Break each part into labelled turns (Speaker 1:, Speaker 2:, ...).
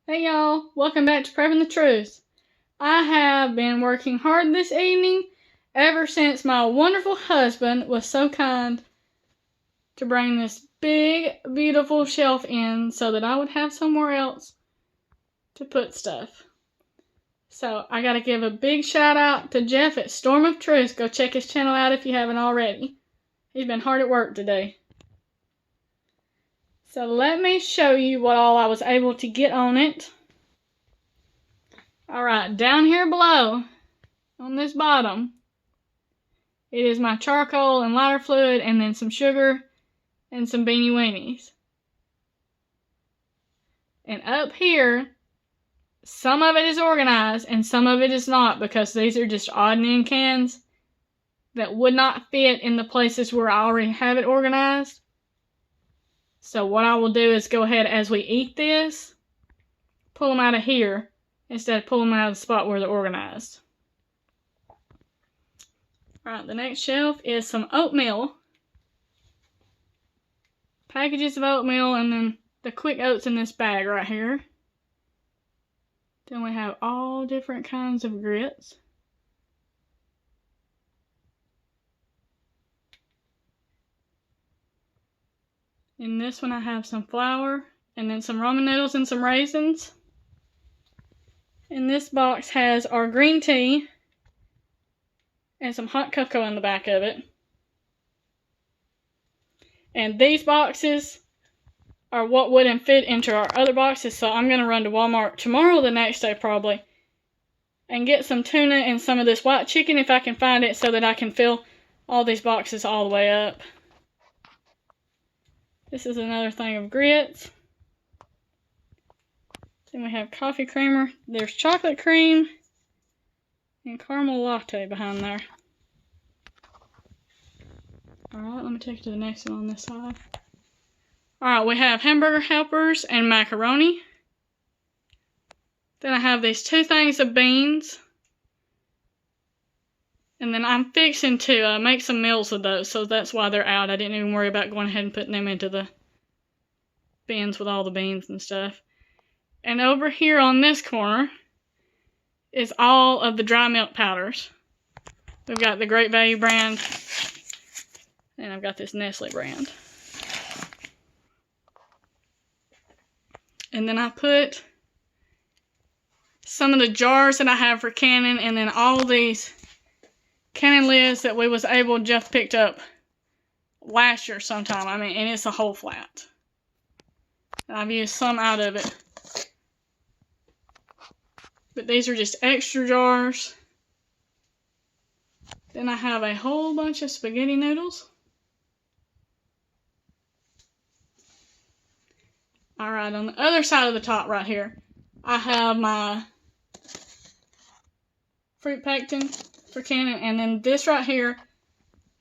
Speaker 1: Hey y'all, welcome back to Prepping the Truth. I have been working hard this evening ever since my wonderful husband was so kind to bring this big, beautiful shelf in so that I would have somewhere else to put stuff. So I gotta give a big shout out to Jeff at Storm of Truth. Go check his channel out if you haven't already. He's been hard at work today. So let me show you what all I was able to get on it. Alright, down here below, on this bottom, it is my charcoal and lighter fluid and then some sugar and some beanie weenies. And up here, some of it is organized and some of it is not because these are just odd and end cans that would not fit in the places where I already have it organized. So what I will do is go ahead as we eat this, pull them out of here instead of pulling them out of the spot where they're organized. Alright, the next shelf is some oatmeal. Packages of oatmeal and then the quick oats in this bag right here. Then we have all different kinds of grits. In this one I have some flour and then some ramen noodles and some raisins. And this box has our green tea and some hot cocoa in the back of it. And these boxes are what wouldn't fit into our other boxes, so I'm going to run to Walmart tomorrow or the next day probably and get some tuna and some of this white chicken if I can find it so that I can fill all these boxes all the way up. This is another thing of grits. Then we have coffee creamer. There's chocolate cream and caramel latte behind there. Alright, let me take you to the next one on this side. Alright, we have hamburger helpers and macaroni. Then I have these two things of beans. And then I'm fixing to make some meals with those, so that's why they're out. I didn't even worry about going ahead and putting them into the bins with all the beans and stuff. And over here on this corner is all of the dry milk powders. We've got the Great Value brand, and I've got this Nestle brand. And then I put some of the jars that I have for canning, and then all these canning lids that we was able, Jeff picked up last year sometime. I mean, and it's a whole flat. I've used some out of it. But these are just extra jars. Then I have a whole bunch of spaghetti noodles. Alright, on the other side of the top right here, I have my fruit pectin for canning, and then this right here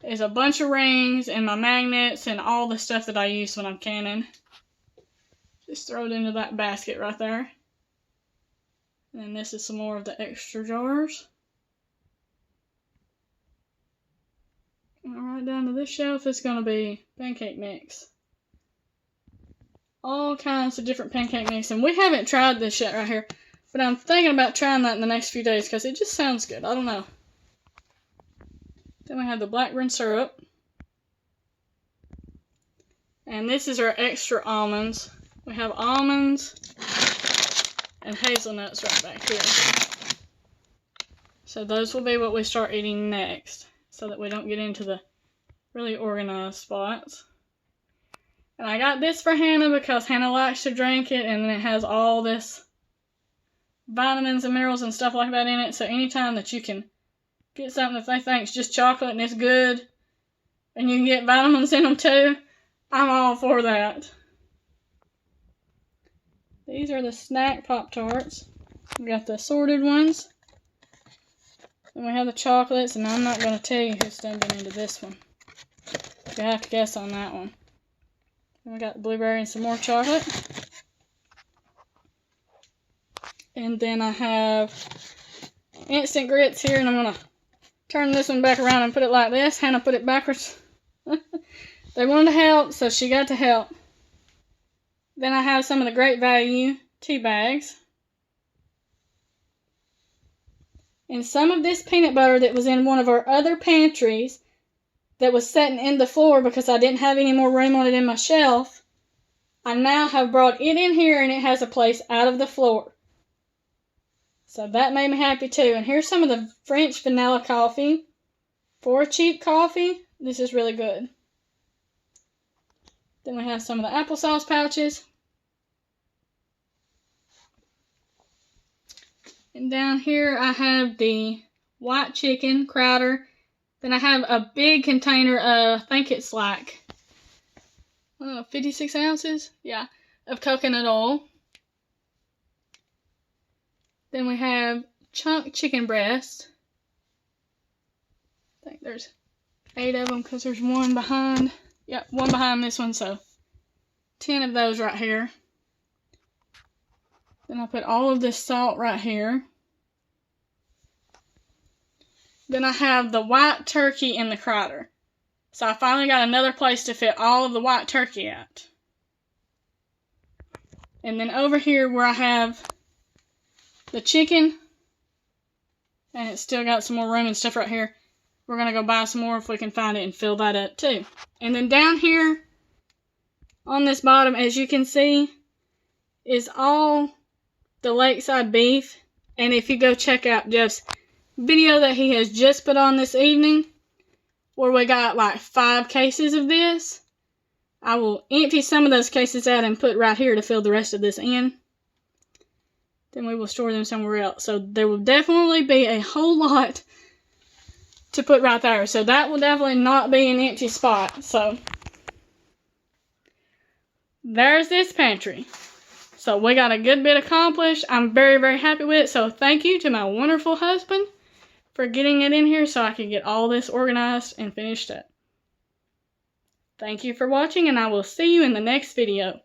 Speaker 1: is a bunch of rings and my magnets and all the stuff that I use when I'm canning. Just throw it into that basket right there. And this is some more of the extra jars. Alright, down to this shelf is going to be pancake mix. All kinds of different pancake mix. And we haven't tried this yet right here. But I'm thinking about trying that in the next few days because it just sounds good. I don't know. Then we have the blackberry syrup. And this is our extra almonds. We have almonds and hazelnuts right back here. So those will be what we start eating next, so that we don't get into the really organized spots. And I got this for Hannah because Hannah likes to drink it, and then it has all this vitamins and minerals and stuff like that in it. So anytime that you can get something that they think is just chocolate and it's good, and you can get vitamins in them too, I'm all for that. These are the snack Pop Tarts. We got the assorted ones. And we have the chocolates, and I'm not going to tell you who's stumbling into this one. You have to guess on that one. And we got the blueberry and some more chocolate. And then I have instant grits here, and I'm going to turn this one back around and put it like this. Hannah put it backwards. They wanted to help, so she got to help. Then I have some of the Great Value tea bags. And some of this peanut butter that was in one of our other pantries that was sitting in the floor because I didn't have any more room on it in my shelf, I now have brought it in here and it has a place out of the floor. So that made me happy too. And here's some of the French vanilla coffee. For cheap coffee, this is really good. Then we have some of the applesauce pouches. And down here I have the white chicken crowder. Then I have a big container of, I think it's like 56 ounces, yeah, of coconut oil. Then we have chunk chicken breast. I think there's 8 of them because there's one behind. Yep, one behind this one, so 10 of those right here. Then I put all of this salt right here. Then I have the white turkey in the crowder. So I finally got another place to fit all of the white turkey at. And then over here where I have the chicken, and it's still got some more room and stuff right here, we're going to go buy some more if we can find it and fill that up too. And then down here on this bottom, as you can see, is all the Lakeside Beef. And if you go check out Jeff's video that he has just put on this evening, where we got like 5 cases of this, I will empty some of those cases out and put right here to fill the rest of this in. Then we will store them somewhere else. So there will definitely be a whole lot to put right there. So that will definitely not be an empty spot. So there's this pantry. So we got a good bit accomplished. I'm very, very happy with it. So thank you to my wonderful husband for getting it in here so I could get all this organized and finished up. Thank you for watching, and I will see you in the next video.